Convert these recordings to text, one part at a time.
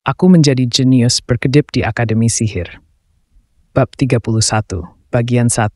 Aku menjadi jenius berkedip di Akademi Sihir. Bab 31, bagian 1.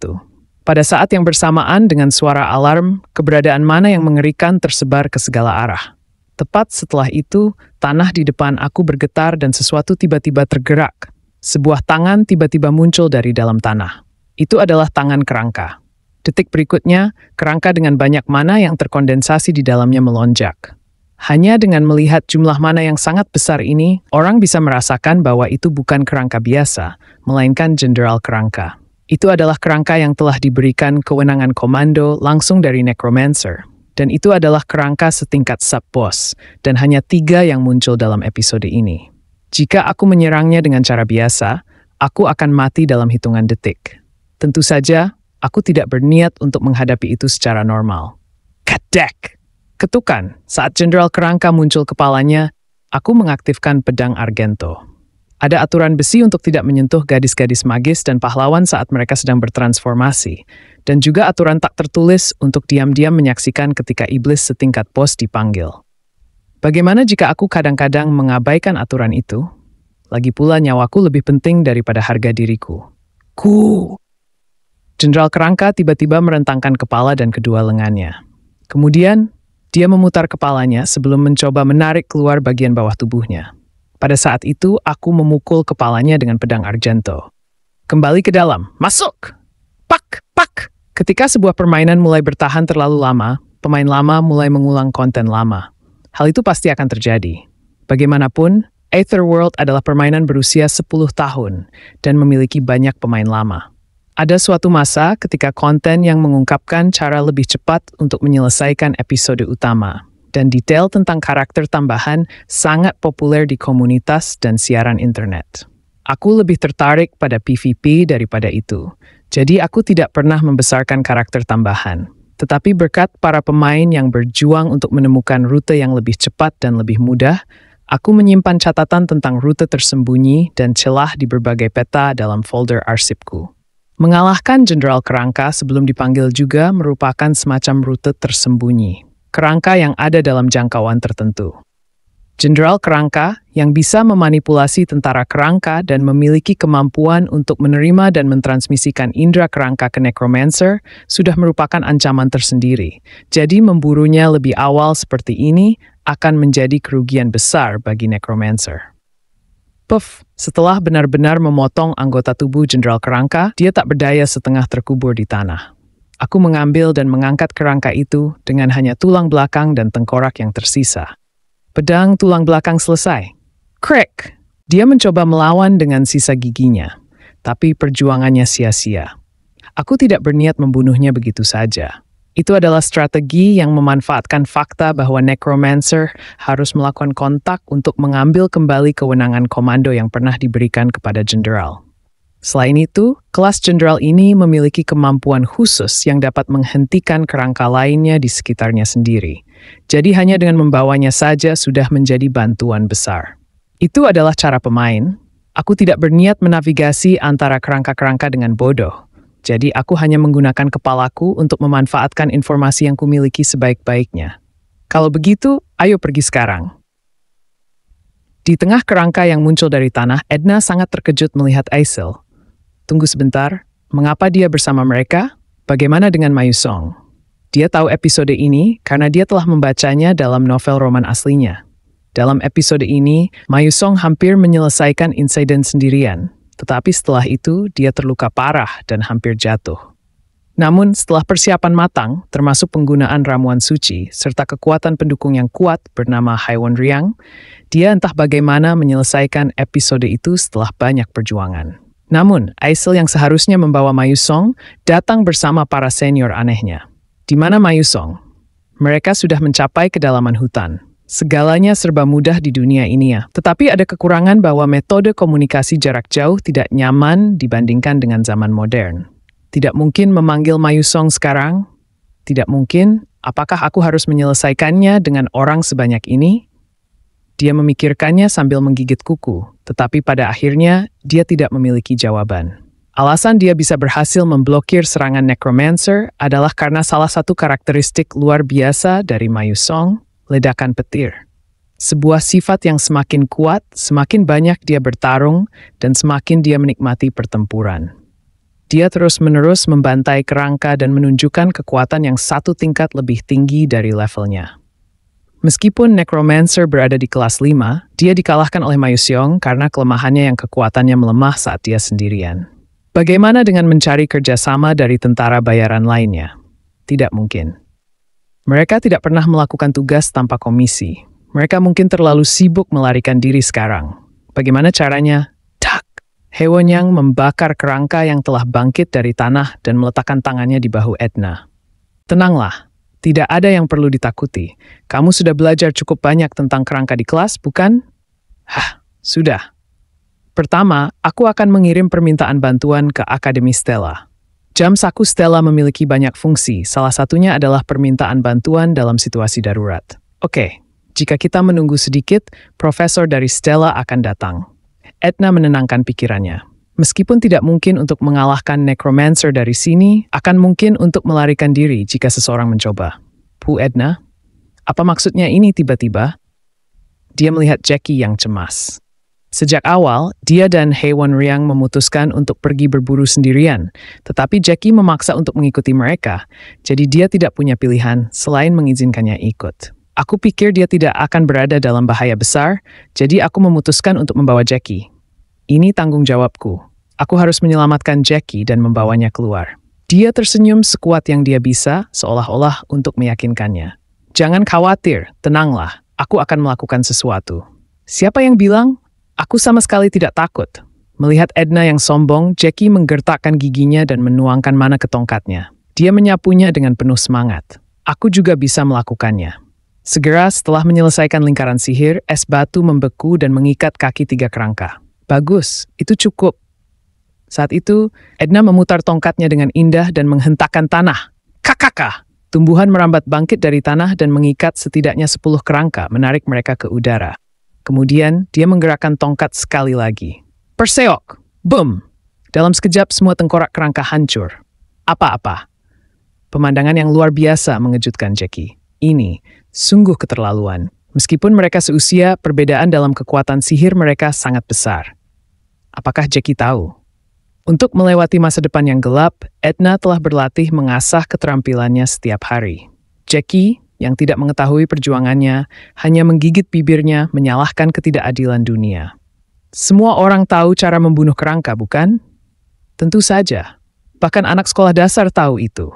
Pada saat yang bersamaan dengan suara alarm, keberadaan mana yang mengerikan tersebar ke segala arah. Tepat setelah itu, tanah di depan aku bergetar dan sesuatu tiba-tiba tergerak. Sebuah tangan tiba-tiba muncul dari dalam tanah. Itu adalah tangan kerangka. Detik berikutnya, kerangka dengan banyak mana yang terkondensasi di dalamnya melonjak. Hanya dengan melihat jumlah mana yang sangat besar ini, orang bisa merasakan bahwa itu bukan kerangka biasa, melainkan jenderal kerangka. Itu adalah kerangka yang telah diberikan kewenangan komando langsung dari Necromancer. Dan itu adalah kerangka setingkat sub-boss, dan hanya 3 yang muncul dalam episode ini. Jika aku menyerangnya dengan cara biasa, aku akan mati dalam hitungan detik. Tentu saja, aku tidak berniat untuk menghadapi itu secara normal. Kadek! Ketukan, saat jenderal kerangka muncul kepalanya, aku mengaktifkan pedang Argento. Ada aturan besi untuk tidak menyentuh gadis-gadis magis dan pahlawan saat mereka sedang bertransformasi, dan juga aturan tak tertulis untuk diam-diam menyaksikan ketika iblis setingkat bos dipanggil. Bagaimana jika aku kadang-kadang mengabaikan aturan itu? Lagi pula nyawaku lebih penting daripada harga diriku. Jenderal kerangka tiba-tiba merentangkan kepala dan kedua lengannya. Kemudian, dia memutar kepalanya sebelum mencoba menarik keluar bagian bawah tubuhnya. Pada saat itu, aku memukul kepalanya dengan pedang Argento. Kembali ke dalam. Masuk! Pak! Pak! Ketika sebuah permainan mulai bertahan terlalu lama, pemain lama mulai mengulang konten lama. Hal itu pasti akan terjadi. Bagaimanapun, Aetherworld adalah permainan berusia 10 tahun dan memiliki banyak pemain lama. Ada suatu masa ketika konten yang mengungkapkan cara lebih cepat untuk menyelesaikan episode utama, dan detail tentang karakter tambahan sangat populer di komunitas dan siaran internet. Aku lebih tertarik pada PvP daripada itu, jadi aku tidak pernah membesarkan karakter tambahan. Tetapi berkat para pemain yang berjuang untuk menemukan rute yang lebih cepat dan lebih mudah, aku menyimpan catatan tentang rute tersembunyi dan celah di berbagai peta dalam folder arsipku. Mengalahkan jenderal kerangka sebelum dipanggil juga merupakan semacam rute tersembunyi. Kerangka yang ada dalam jangkauan tertentu. Jenderal kerangka yang bisa memanipulasi tentara kerangka dan memiliki kemampuan untuk menerima dan mentransmisikan indera kerangka ke Necromancer sudah merupakan ancaman tersendiri. Jadi memburunya lebih awal seperti ini akan menjadi kerugian besar bagi Necromancer. Puff, setelah benar-benar memotong anggota tubuh jenderal kerangka, dia tak berdaya setengah terkubur di tanah. Aku mengambil dan mengangkat kerangka itu dengan hanya tulang belakang dan tengkorak yang tersisa. Pedang tulang belakang selesai. Crack! Dia mencoba melawan dengan sisa giginya, tapi perjuangannya sia-sia. Aku tidak berniat membunuhnya begitu saja. Itu adalah strategi yang memanfaatkan fakta bahwa Necromancer harus melakukan kontak untuk mengambil kembali kewenangan komando yang pernah diberikan kepada jenderal. Selain itu, kelas jenderal ini memiliki kemampuan khusus yang dapat menghentikan kerangka lainnya di sekitarnya sendiri. Jadi hanya dengan membawanya saja sudah menjadi bantuan besar. Itu adalah cara pemain. Aku tidak berniat menavigasi antara kerangka-kerangka dengan bodoh. Jadi aku hanya menggunakan kepalaku untuk memanfaatkan informasi yang kumiliki sebaik-baiknya. Kalau begitu, ayo pergi sekarang. Di tengah kerangka yang muncul dari tanah, Edna sangat terkejut melihat Aisil. Tunggu sebentar, mengapa dia bersama mereka? Bagaimana dengan Mayusong? Dia tahu episode ini karena dia telah membacanya dalam novel roman aslinya. Dalam episode ini, Mayusong hampir menyelesaikan insiden sendirian. Tetapi setelah itu, dia terluka parah dan hampir jatuh. Namun, setelah persiapan matang, termasuk penggunaan ramuan suci, serta kekuatan pendukung yang kuat bernama Haiwon Riang, dia entah bagaimana menyelesaikan episode itu setelah banyak perjuangan. Namun, Aisil yang seharusnya membawa Mayusong datang bersama para senior anehnya. Di mana Mayusong? Mereka sudah mencapai kedalaman hutan. Segalanya serba mudah di dunia ini ya. Tetapi ada kekurangan bahwa metode komunikasi jarak jauh tidak nyaman dibandingkan dengan zaman modern. Tidak mungkin memanggil Mayusong sekarang. Tidak mungkin. Apakah aku harus menyelesaikannya dengan orang sebanyak ini? Dia memikirkannya sambil menggigit kuku. Tetapi pada akhirnya, dia tidak memiliki jawaban. Alasan dia bisa berhasil memblokir serangan Necromancer adalah karena salah satu karakteristik luar biasa dari Mayusong, ledakan petir. Sebuah sifat yang semakin kuat, semakin banyak dia bertarung, dan semakin dia menikmati pertempuran. Dia terus-menerus membantai kerangka dan menunjukkan kekuatan yang satu tingkat lebih tinggi dari levelnya. Meskipun Necromancer berada di kelas 5, dia dikalahkan oleh Ma Yuxiong karena kelemahannya yang kekuatannya melemah saat dia sendirian. Bagaimana dengan mencari kerjasama dari tentara bayaran lainnya? Tidak mungkin. Mereka tidak pernah melakukan tugas tanpa komisi. Mereka mungkin terlalu sibuk melarikan diri sekarang. Bagaimana caranya? Tak! He Wonyang membakar kerangka yang telah bangkit dari tanah dan meletakkan tangannya di bahu Edna. Tenanglah, tidak ada yang perlu ditakuti. Kamu sudah belajar cukup banyak tentang kerangka di kelas, bukan? Hah, sudah. Pertama, aku akan mengirim permintaan bantuan ke Akademi Stella. Jam saku Stella memiliki banyak fungsi, salah satunya adalah permintaan bantuan dalam situasi darurat. Oke. Jika kita menunggu sedikit, profesor dari Stella akan datang. Edna menenangkan pikirannya. Meskipun tidak mungkin untuk mengalahkan Necromancer dari sini, akan mungkin untuk melarikan diri jika seseorang mencoba. Pu Edna, apa maksudnya ini tiba-tiba? Dia melihat Jackie yang cemas. Sejak awal, dia dan He Wonriang memutuskan untuk pergi berburu sendirian, tetapi Jackie memaksa untuk mengikuti mereka, jadi dia tidak punya pilihan selain mengizinkannya ikut. Aku pikir dia tidak akan berada dalam bahaya besar, jadi aku memutuskan untuk membawa Jackie. Ini tanggung jawabku. Aku harus menyelamatkan Jackie dan membawanya keluar. Dia tersenyum sekuat yang dia bisa, seolah-olah untuk meyakinkannya. Jangan khawatir, tenanglah. Aku akan melakukan sesuatu. Siapa yang bilang? Aku sama sekali tidak takut. Melihat Edna yang sombong, Jackie menggertakkan giginya dan menuangkan mana ke tongkatnya. Dia menyapunya dengan penuh semangat. Aku juga bisa melakukannya. Segera setelah menyelesaikan lingkaran sihir, es batu membeku dan mengikat kaki 3 kerangka. Bagus, itu cukup. Saat itu, Edna memutar tongkatnya dengan indah dan menghentakkan tanah. Kakaka! Tumbuhan merambat bangkit dari tanah dan mengikat setidaknya 10 kerangka, menarik mereka ke udara. Kemudian, dia menggerakkan tongkat sekali lagi. Perseok! Boom! Dalam sekejap, semua tengkorak kerangka hancur. Apa-apa? Pemandangan yang luar biasa mengejutkan Jackie. Ini sungguh keterlaluan. Meskipun mereka seusia, perbedaan dalam kekuatan sihir mereka sangat besar. Apakah Jackie tahu? Untuk melewati masa depan yang gelap, Edna telah berlatih mengasah keterampilannya setiap hari. Jackie, yang tidak mengetahui perjuangannya, hanya menggigit bibirnya menyalahkan ketidakadilan dunia. Semua orang tahu cara membunuh kerangka, bukan? Tentu saja. Bahkan anak sekolah dasar tahu itu.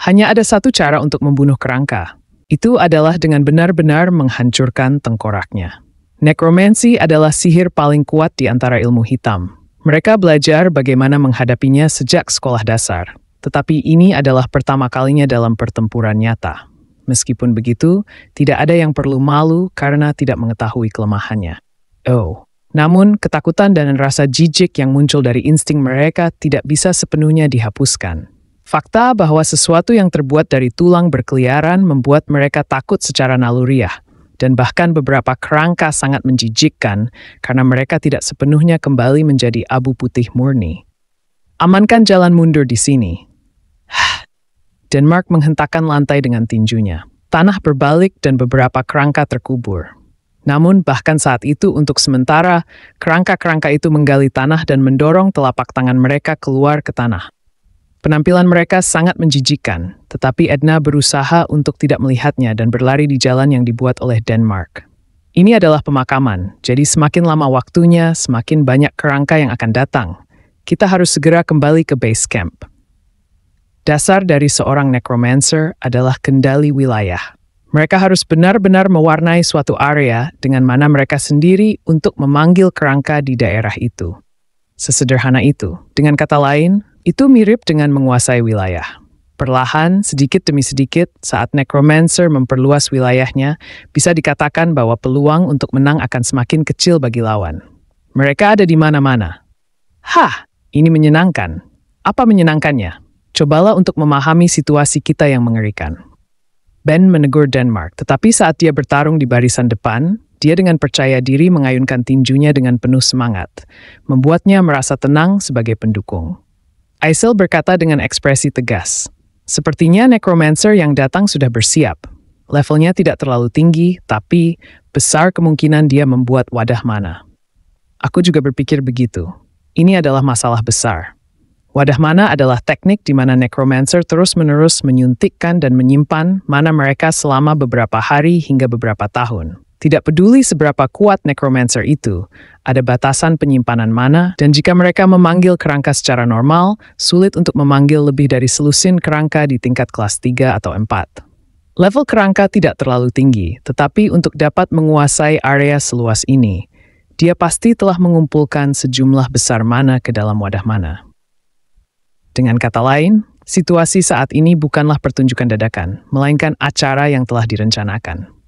Hanya ada satu cara untuk membunuh kerangka. Itu adalah dengan benar-benar menghancurkan tengkoraknya. Necromancy adalah sihir paling kuat di antara ilmu hitam. Mereka belajar bagaimana menghadapinya sejak sekolah dasar. Tetapi ini adalah pertama kalinya dalam pertempuran nyata. Meskipun begitu, tidak ada yang perlu malu karena tidak mengetahui kelemahannya. Oh, namun ketakutan dan rasa jijik yang muncul dari insting mereka tidak bisa sepenuhnya dihapuskan. Fakta bahwa sesuatu yang terbuat dari tulang berkeliaran membuat mereka takut secara naluriah, dan bahkan beberapa kerangka sangat menjijikkan karena mereka tidak sepenuhnya kembali menjadi abu putih murni. Amankan jalan mundur di sini. Denmark menghentakkan lantai dengan tinjunya. Tanah berbalik dan beberapa kerangka terkubur. Namun bahkan saat itu untuk sementara, kerangka-kerangka itu menggali tanah dan mendorong telapak tangan mereka keluar ke tanah. Penampilan mereka sangat menjijikkan, tetapi Edna berusaha untuk tidak melihatnya dan berlari di jalan yang dibuat oleh Denmark. Ini adalah pemakaman, jadi semakin lama waktunya, semakin banyak kerangka yang akan datang. Kita harus segera kembali ke base camp. Dasar dari seorang necromancer adalah kendali wilayah. Mereka harus benar-benar mewarnai suatu area dengan mana mereka sendiri untuk memanggil kerangka di daerah itu. Sesederhana itu. Dengan kata lain, itu mirip dengan menguasai wilayah. Perlahan, sedikit demi sedikit, saat necromancer memperluas wilayahnya, bisa dikatakan bahwa peluang untuk menang akan semakin kecil bagi lawan. Mereka ada di mana-mana. Hah, ini menyenangkan. Apa menyenangkannya? Cobalah untuk memahami situasi kita yang mengerikan. Ben menegur Denmark, tetapi saat dia bertarung di barisan depan, dia dengan percaya diri mengayunkan tinjunya dengan penuh semangat, membuatnya merasa tenang sebagai pendukung. Aisel berkata dengan ekspresi tegas, "Sepertinya necromancer yang datang sudah bersiap. Levelnya tidak terlalu tinggi, tapi besar kemungkinan dia membuat wadah mana. Aku juga berpikir begitu. Ini adalah masalah besar. Wadah mana adalah teknik di mana necromancer terus-menerus menyuntikkan dan menyimpan mana mereka selama beberapa hari hingga beberapa tahun. Tidak peduli seberapa kuat necromancer itu, ada batasan penyimpanan mana, dan jika mereka memanggil kerangka secara normal, sulit untuk memanggil lebih dari selusin kerangka di tingkat kelas 3 atau 4. Level kerangka tidak terlalu tinggi, tetapi untuk dapat menguasai area seluas ini, dia pasti telah mengumpulkan sejumlah besar mana ke dalam wadah mana. Dengan kata lain, situasi saat ini bukanlah pertunjukan dadakan, melainkan acara yang telah direncanakan.